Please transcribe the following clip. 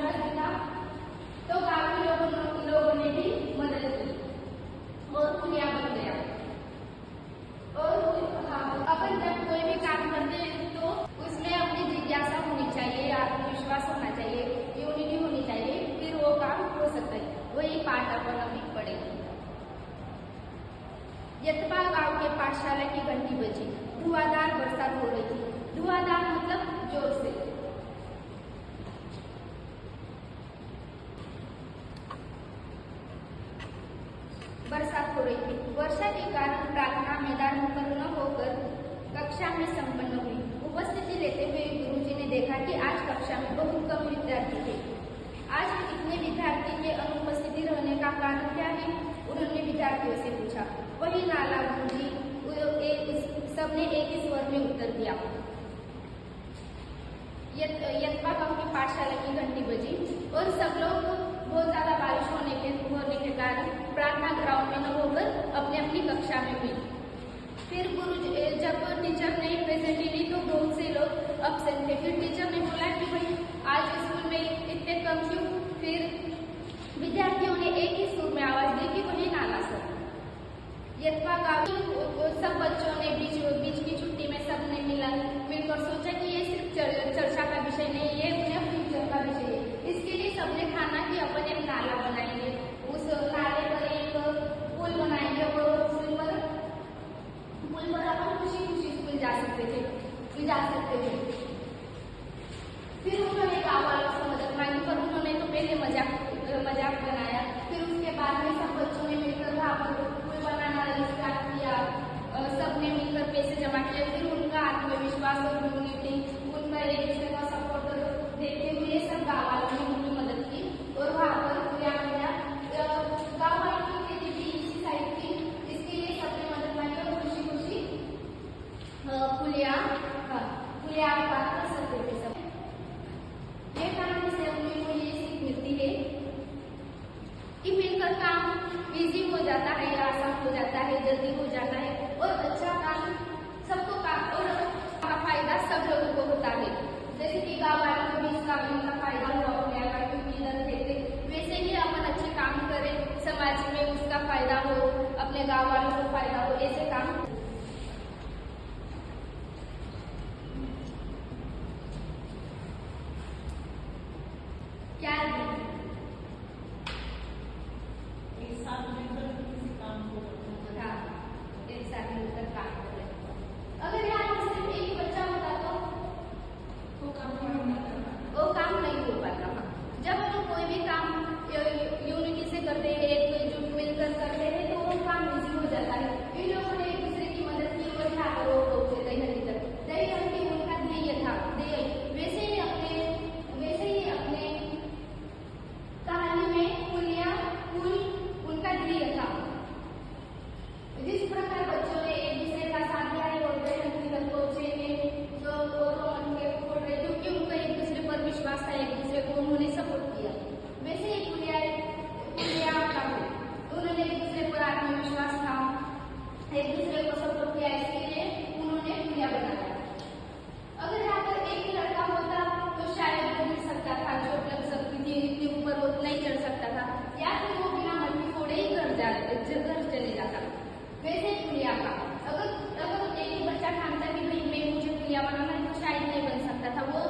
विश्वास दिखा तो गांव के लोगों ने भी मदद की और पुलिया बन गया। और अपन जब कोई भी काम करते हैं तो उसमें अपनी जिज्ञासा होनी चाहिए, आत्मविश्वास होना चाहिए, यूनिटी होनी चाहिए, फिर वो काम हो सकता है। वही पाठ अपन अभी पढ़ेंगे। यतपा गांव के पाठशाला की घंटी बजी, धुआंधार बरसात हो रही थी। धुआंधार मतलब जोर से। बरसात हो रही थी। वर्षा के कारण प्रार्थना मैदान पर न होकर कक्षा में संपन्न हुई। उपस्थिति लेते हुए गुरुजी ने देखा कि आज कक्षा में बहुत कम विद्यार्थी थे। आज इतने विद्यार्थी के अनुपस्थिति रहने का कारण क्या है? उन्होंने विद्यार्थियों से पूछा। वही नाला गुरुजी, सबने एक ही स्वर में उत्तर दिया। यतपा गांव की पाठशाला की घंटी बजी और सब लोग बहुत ज्यादा बारिश होने के कारण प्रार्थना ग्राउंड में न होकर अपनी अपनी कक्षा में हुई। फिर जब टीचर ने प्रेजेंटी ली तो बहुत से लोग अब्सेंट थे। फिर टीचर ने बोला कि भाई आज स्कूल में इतने कम क्यों? फिर विद्यार्थियों ने एक ही सुर में आवाज दी कि वही नाला सर। यतपा गांव सब बच्चों ने बीच की छुट्टी में सबने मिलकर सोचा कि ये सिर्फ चर्चा का विषय नहीं, ये अपने फ्यूचर का विषय है। इसके लिए सबने ठाना कि अपन एक नाला बनाएंगे, उस नाले पर एक पुल बनाएंगे और पुल पर अपन खुशी खुशी स्कूल जा सकते थे। फिर उन्होंने गाँव वालों से मदद मांगी, पर उन्होंने तो पहले मजाक बनाया। फिर उसके बाद में सब बच्चों ने मिलकर वहाँ पर पुल बनाना स्टार्ट किया। सबने मिलकर पैसे जमा किए। फिर उनका आत्मविश्वास और यूनिटी, उनका एक दूसरे का सपोर्ट देखते हुए सब गाँव वालों ने उनकी मदद की और वहाँ पर पुलिया बना। गाँव वालों की खेती भी इसी साइड थी, इसके लिए सबने मदद मांगी और खुशी खुशी पुलिया बात कर सकते थे सब। ये कहानी से हमें ये सीख मिलती है कि मिलकर काम इजी हो जाता है, आसान हो जाता है, जल्दी हो जाता है और अच्छा काम सबको और का फायदा सब लोगों को होता है। जैसे कि गाँव वालों को भी इसका फायदा हुआ पुलिया का, क्योंकि इधर थे। वैसे ही अपन अच्छे काम करें, समाज में उसका फायदा हो, अपने गाँव वालों को फायदा हो, ऐसे काम क्या है? एक साथ मिलकर किसी काम को एक साथ मिलकर काम करें। अगर यहाँ पर सिर्फ एक बच्चा होता तो वो काम नहीं हो पाता। जब हम कोई भी काम यूनिटी से करते हैं, एकजुट मिलकर करते हैं तो वो काम इजी हो जाता है। इन लोगों ने एक दूसरे की मदद की और यहाँ पर उनका ध्येय था। वैसे ही अपने कहानी में पुल उनका ध्येय था। जिस प्रकार बच्चों ने एक दूसरे का साथ दिया है और क्योंकि उनका एक दूसरे पर विश्वास था, एक दूसरे को उन्होंने सपोर्ट किया। वैसे ही पुलिया उन्होंने एक दूसरे पर आत्मविश्वास था, एक दूसरे को सपोर्ट किया, इसके लिए उन्होंने पुलिया बनाया। अगर यहाँ पर एक ही लड़का होता तो शायद वो गिर सकता था, चोट लग सकती थी, इतने ऊपर वो नहीं चढ़ सकता था, या फिर वो बिना मट्टी फोड़े ही घर चले जाता। वैसे पुलिया का अगर एक ही बच्चा ठानता कि भाई मुझे पुलिया बनाना है तो शायद नहीं बन सकता था। वो